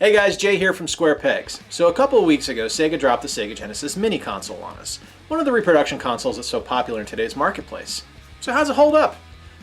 Hey guys, Jay here from Square Pegs. So a couple of weeks ago, Sega dropped the Sega Genesis Mini console on us. One of the reproduction consoles that's so popular in today's marketplace. So how's it hold up?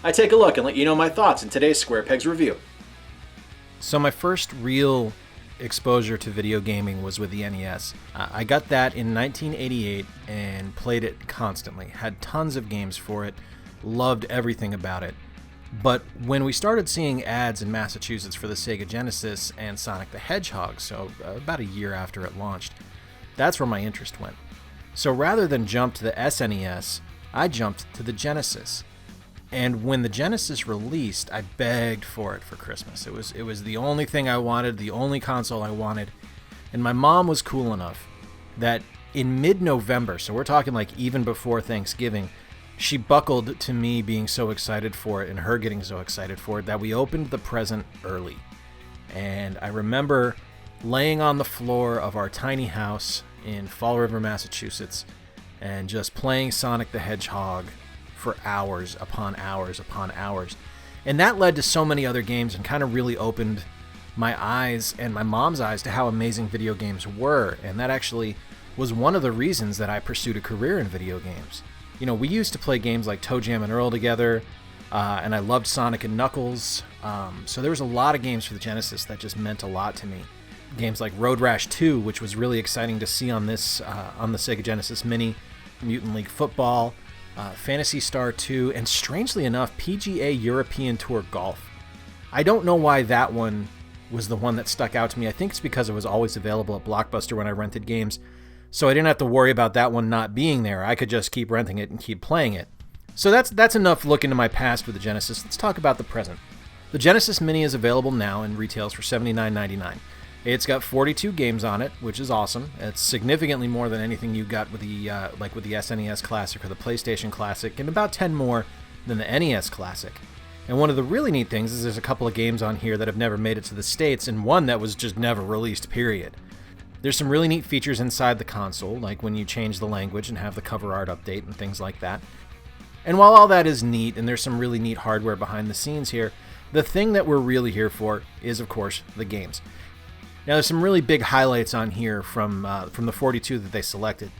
I take a look and let you know my thoughts in today's Square Pegs review. So my first real exposure to video gaming was with the NES. I got that in 1988 and played it constantly. Had tons of games for it, loved everything about it. But when we started seeing ads in Massachusetts for the Sega Genesis and Sonic the Hedgehog, so about a year after it launched, that's where my interest went. So rather than jump to the SNES, I jumped to the Genesis. And when the Genesis released, I begged for it for Christmas. It was the only thing I wanted, the only console I wanted. And my mom was cool enough that in mid-November, so we're talking like even before Thanksgiving, she buckled to me being so excited for it and her getting so excited for it that we opened the present early. And I remember laying on the floor of our tiny house in Fall River, Massachusetts, and just playing Sonic the Hedgehog for hours upon hours upon hours. And that led to so many other games and kind of really opened my eyes and my mom's eyes to how amazing video games were. And that actually was one of the reasons that I pursued a career in video games. You know, we used to play games like Toe Jam and Earl together, and I loved Sonic and Knuckles. So there was a lot of games for the Genesis that just meant a lot to me. Games like Road Rash 2, which was really exciting to see on the Sega Genesis Mini, Mutant League Football, Phantasy Star 2, and strangely enough, PGA European Tour Golf. I don't know why that one was the one that stuck out to me. I think it's because it was always available at Blockbuster when I rented games. So I didn't have to worry about that one not being there. I could just keep renting it and keep playing it. So that's enough look into my past with the Genesis. Let's talk about the present. The Genesis Mini is available now and retails for $79.99. It's got 42 games on it, which is awesome. It's significantly more than anything you got with the with the SNES Classic or the PlayStation Classic, and about 10 more than the NES Classic. And one of the really neat things is there's a couple of games on here that have never made it to the States, and one that was just never released, period. There's some really neat features inside the console, like when you change the language and have the cover art update and things like that. And while all that is neat, and there's some really neat hardware behind the scenes here, the thing that we're really here for is, of course, the games. Now, there's some really big highlights on here from the 42 that they selected.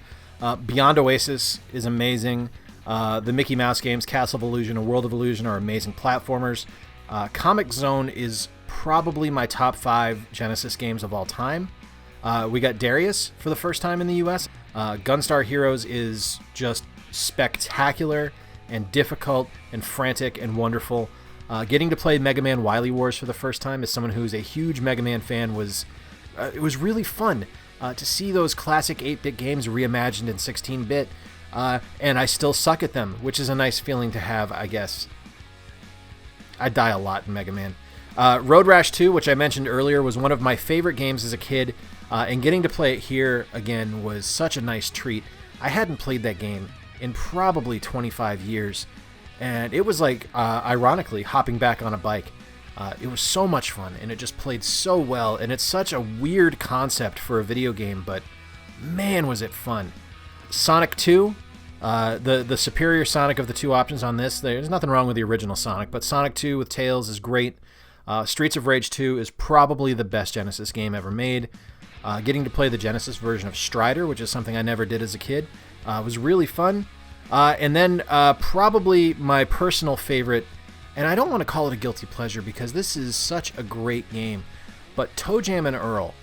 Beyond Oasis is amazing. The Mickey Mouse games, Castle of Illusion and World of Illusion, are amazing platformers. Comic Zone is probably my top 5 Genesis games of all time. We got Darius for the first time in the US. Gunstar Heroes is just spectacular and difficult and frantic and wonderful. Getting to play Mega Man Wily Wars for the first time as someone who's a huge Mega Man fan was really fun to see those classic 8-bit games reimagined in 16-bit, and I still suck at them, which is a nice feeling to have, I guess. I die a lot in Mega Man. Road Rash 2, which I mentioned earlier, was one of my favorite games as a kid, and getting to play it here again was such a nice treat. I hadn't played that game in probably 25 years, and it was like, ironically, hopping back on a bike. It was so much fun, and it just played so well, and it's such a weird concept for a video game, but man, was it fun. Sonic 2, the superior Sonic of the two options on this. There's nothing wrong with the original Sonic, but Sonic 2 with Tails is great. Streets of Rage 2 is probably the best Genesis game ever made. Getting to play the Genesis version of Strider, which is something I never did as a kid, was really fun. And then probably my personal favorite, and I don't want to call it a guilty pleasure because this is such a great game, but Toe Jam and Earl.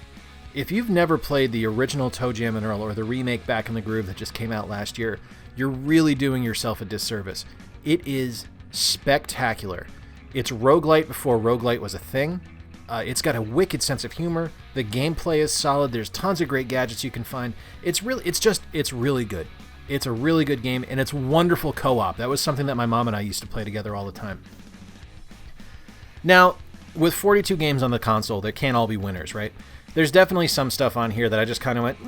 If you've never played the original Toe Jam and Earl or the remake Back in the Groove that just came out last year, you're really doing yourself a disservice. It is spectacular. It's roguelite before roguelite was a thing. It's got a wicked sense of humor. The gameplay is solid. There's tons of great gadgets you can find. It's really good. It's a really good game, and it's wonderful co-op. That was something that my mom and I used to play together all the time. Now, with 42 games on the console, there can't all be winners, right? There's definitely some stuff on here that I just kind of went,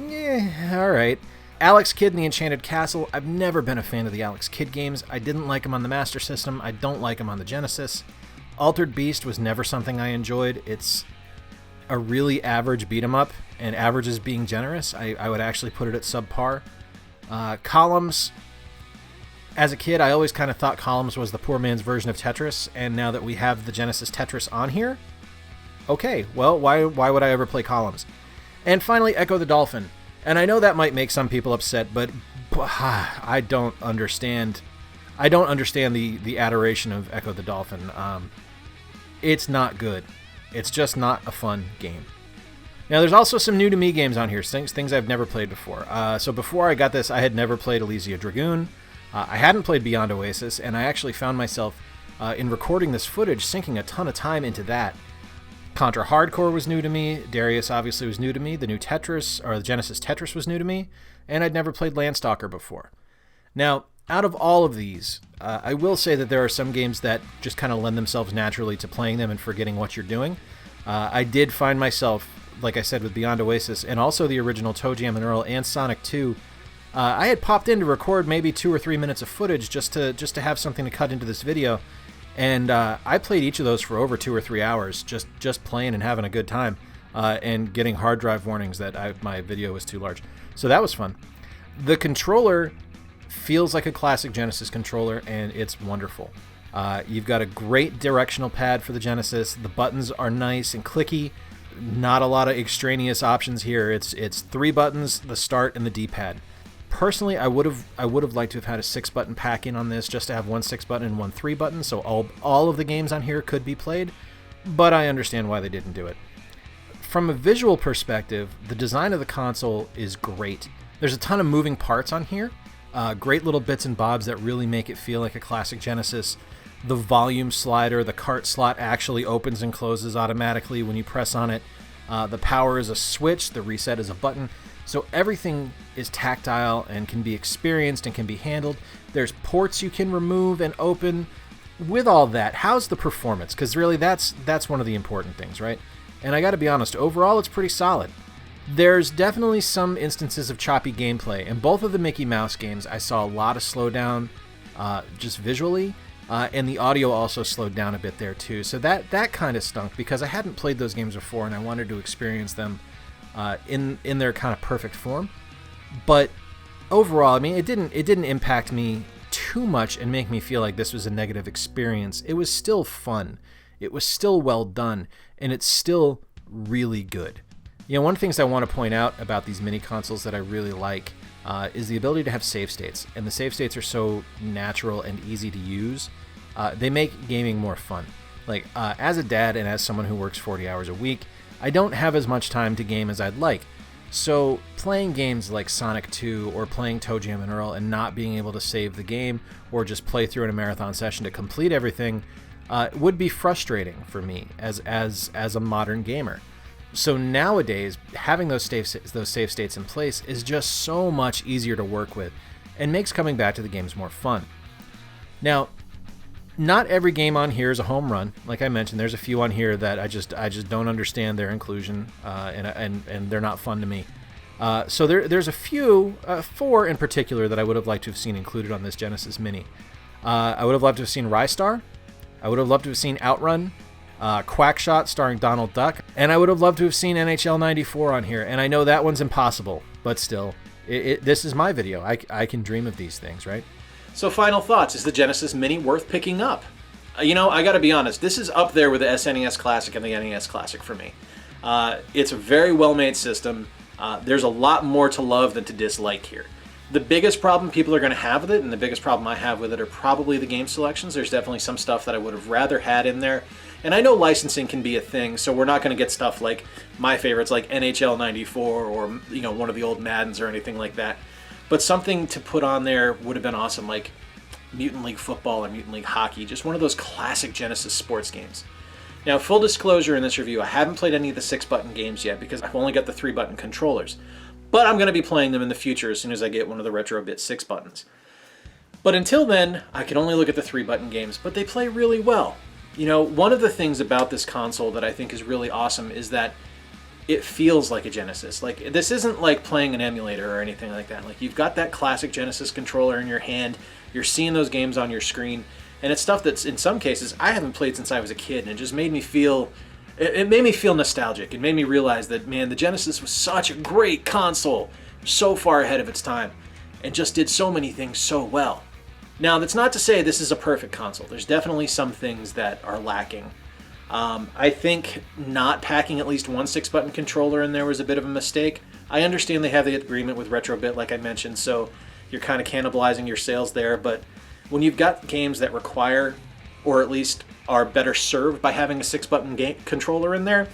all right. Alex Kidd and the Enchanted Castle, I've never been a fan of the Alex Kidd games. I didn't like them on the Master System. I don't like them on the Genesis. Altered Beast was never something I enjoyed. It's a really average beat-em-up, and average is being generous. I would actually put it at subpar. Columns, as a kid, I always kind of thought Columns was the poor man's version of Tetris, and now that we have the Genesis Tetris on here, Okay, well, why would I ever play Columns? And finally, Echo the Dolphin. And I know that might make some people upset, but I don't understand. I don't understand the adoration of Echo the Dolphin. It's not good. It's just not a fun game. Now, there's also some new to me games on here, things I've never played before. So before I got this, I had never played Elysia Dragoon. I hadn't played Beyond Oasis, and I actually found myself, in recording this footage, sinking a ton of time into that. Contra Hardcore was new to me. Darius obviously was new to me. The new Tetris, or the Genesis Tetris, was new to me. And I'd never played Landstalker before. Now, out of all of these, I will say that there are some games that just kind of lend themselves naturally to playing them and forgetting what you're doing. I did find myself, like I said, with Beyond Oasis, and also the original Toe Jam and Earl and Sonic 2, I had popped in to record maybe 2 or 3 minutes of footage just to have something to cut into this video. And I played each of those for over 2 or 3 hours, just playing and having a good time, and getting hard drive warnings that my video was too large. So that was fun. The controller feels like a classic Genesis controller, and it's wonderful. You've got a great directional pad for the Genesis. The buttons are nice and clicky. Not a lot of extraneous options here. It's 3 buttons, the start, and the D-pad. Personally, I would have liked to have had a 6-button pack-in on this, just to have one 6-button and one 3-button, so all of the games on here could be played, but I understand why they didn't do it. From a visual perspective, the design of the console is great. There's a ton of moving parts on here, great little bits and bobs that really make it feel like a classic Genesis. The volume slider, the cart slot actually opens and closes automatically when you press on it. The power is a switch, the reset is a button. So everything is tactile and can be experienced and can be handled. There's ports you can remove and open. With all that, how's the performance? Because really that's one of the important things, right? And I gotta be honest, overall it's pretty solid. There's definitely some instances of choppy gameplay. In both of the Mickey Mouse games, I saw a lot of slowdown just visually. And the audio also slowed down a bit there too. So that kind of stunk because I hadn't played those games before and I wanted to experience them in their kind of perfect form. But overall, I mean, it didn't impact me too much and make me feel like this was a negative experience. It was still fun. It was still well done, and it's still really good. You know, one of the things I want to point out about these mini consoles that I really like is the ability to have save states. And the save states are so natural and easy to use. They make gaming more fun. Like, as a dad and as someone who works 40 hours a week, I don't have as much time to game as I'd like. So playing games like Sonic 2 or playing Toe Jam and Earl and not being able to save the game or just play through in a marathon session to complete everything would be frustrating for me as a modern gamer. So nowadays, having those save states in place is just so much easier to work with and makes coming back to the games more fun. Now, not every game on here is a home run. Like I mentioned, there's a few on here that I just don't understand their inclusion, and they're not fun to me. So there's a few, 4 in particular, that I would have liked to have seen included on this Genesis Mini. I would have loved to have seen Rystar. I would have loved to have seen Outrun, Quackshot starring Donald Duck, and I would have loved to have seen NHL 94 on here. And I know that one's impossible, but still, this is my video. I can dream of these things, right? So final thoughts, is the Genesis Mini worth picking up? You know, I gotta be honest, this is up there with the SNES Classic and the NES Classic for me. It's a very well-made system. There's a lot more to love than to dislike here. The biggest problem people are going to have with it, and the biggest problem I have with it, are probably the game selections. There's definitely some stuff that I would have rather had in there. And I know licensing can be a thing, so we're not going to get stuff like my favorites, like NHL 94 or, you know, one of the old Maddens or anything like that. But something to put on there would have been awesome, like Mutant League Football or Mutant League Hockey, just one of those classic Genesis sports games. Now, full disclosure in this review, I haven't played any of the 6-button games yet because I've only got the 3-button controllers. But I'm going to be playing them in the future as soon as I get one of the Retrobit 6 buttons. But until then, I can only look at the 3-button games, but they play really well. You know, one of the things about this console that I think is really awesome is that it feels like a Genesis. Like, this isn't like playing an emulator or anything like that. Like, you've got that classic Genesis controller in your hand, you're seeing those games on your screen, and it's stuff that's, in some cases, I haven't played since I was a kid, and it just made me feel... It made me feel nostalgic. It made me realize that, man, the Genesis was such a great console, so far ahead of its time, and just did so many things so well. Now, that's not to say this is a perfect console. There's definitely some things that are lacking. I think not packing at least one 6-button controller in there was a bit of a mistake. I understand they have the agreement with Retrobit, like I mentioned, so you're kind of cannibalizing your sales there, but when you've got games that require, or at least are better served by having a 6-button controller in there,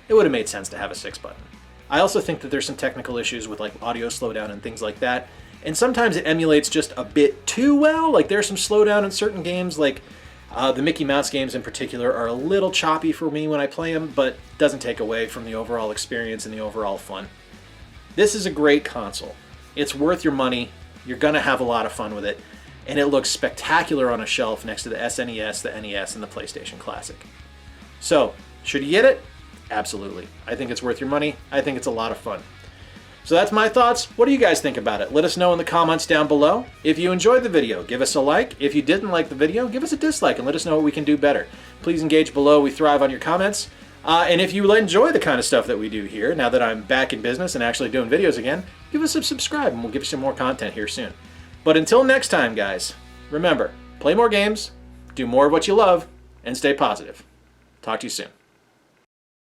it would have made sense to have a 6-button. I also think that there's some technical issues with like audio slowdown and things like that, and sometimes it emulates just a bit too well. Like there's some slowdown in certain games, like the Mickey Mouse games in particular are a little choppy for me when I play them, but doesn't take away from the overall experience and the overall fun. This is a great console. It's worth your money. You're going to have a lot of fun with it, and it looks spectacular on a shelf next to the SNES, the NES, and the PlayStation Classic. So, should you get it? Absolutely. I think it's worth your money. I think it's a lot of fun. So that's my thoughts. What do you guys think about it? Let us know in the comments down below. If you enjoyed the video, give us a like. If you didn't like the video, give us a dislike and let us know what we can do better. Please engage below. We thrive on your comments. And if you enjoy the kind of stuff that we do here, now that I'm back in business and actually doing videos again, give us a subscribe and we'll give you some more content here soon. But until next time, guys, remember, play more games, do more of what you love, and stay positive. Talk to you soon.